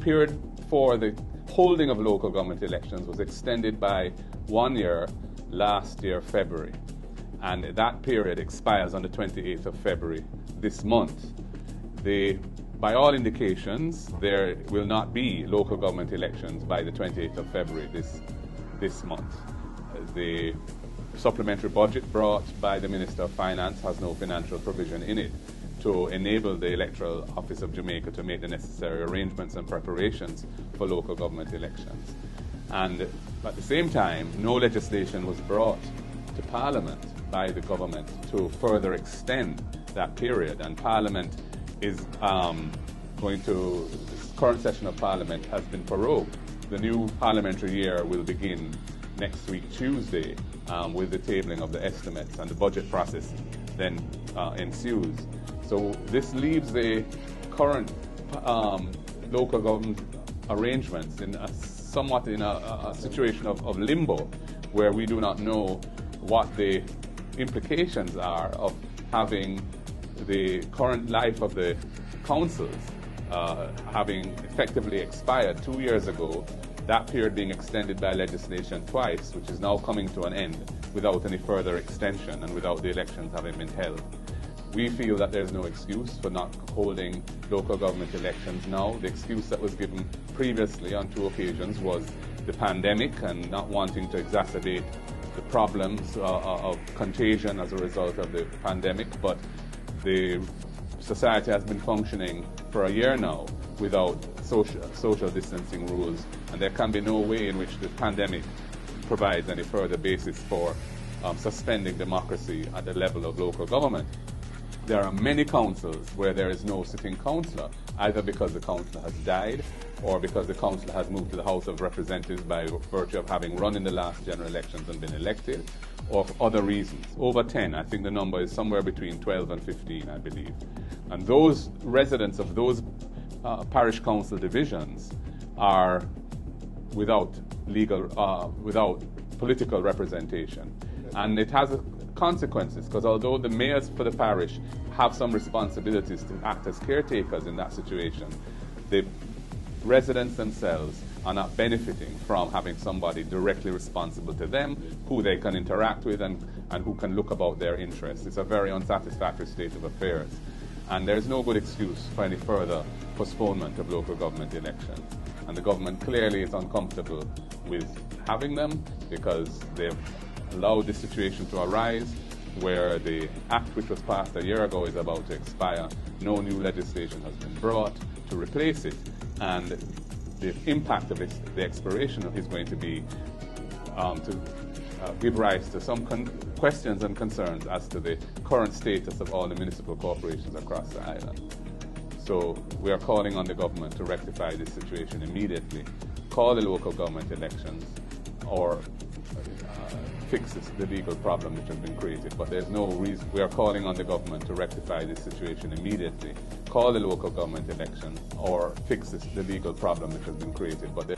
period for the holding of local government elections was extended by 1 year last year, February. And that period expires on the 28th of February this month. By all indications, there will not be local government elections by the 28th of February this month. The supplementary budget brought by the Minister of Finance has no financial provision in it to enable the Electoral Office of Jamaica to make the necessary arrangements and preparations for local government elections. And at the same time, no legislation was brought to Parliament by the government to further extend that period. And Parliament is this current session of Parliament has been prorogued. The new parliamentary year will begin next week, Tuesday, with the tabling of the estimates, and the budget process then ensues. So this leaves the current local government arrangements somewhat in a situation of limbo, where we do not know what the implications are of having the current life of the councils having effectively expired 2 years ago, that period being extended by legislation twice, which is now coming to an end without any further extension and without the elections having been held. We feel that there's no excuse for not holding local government elections now. The excuse that was given previously on 2 occasions was the pandemic and not wanting to exacerbate the problems of contagion as a result of the pandemic, but the society has been functioning for a year now without social distancing rules, and there can be no way in which the pandemic provides any further basis for suspending democracy at the level of local government. There are many councils where there is no sitting councillor, either because the councillor has died or because the councillor has moved to the House of Representatives by virtue of having run in the last general elections and been elected, or for other reasons. Over 10, I think the number is somewhere between 12 and 15, I believe. And those residents of those parish council divisions are without political representation. And it has consequences, because although the mayors for the parish have some responsibilities to act as caretakers in that situation, the residents themselves are not benefiting from having somebody directly responsible to them, who they can interact with and who can look about their interests. It's a very unsatisfactory state of affairs. And there's no good excuse for any further postponement of local government elections. And the government clearly is uncomfortable with having them, because they've allowed this situation to arise where the act which was passed a year ago is about to expire. No new legislation has been brought to replace it, and the impact of the expiration is going to be to give rise to some questions and concerns as to the current status of all the municipal corporations across the island. So we are calling on the government to rectify this situation immediately, call the local government elections, or fixes the legal problem which has been created. But there's no reason. We are calling on the government to rectify this situation immediately, call the local government elections, or fixes the legal problem which has been created. But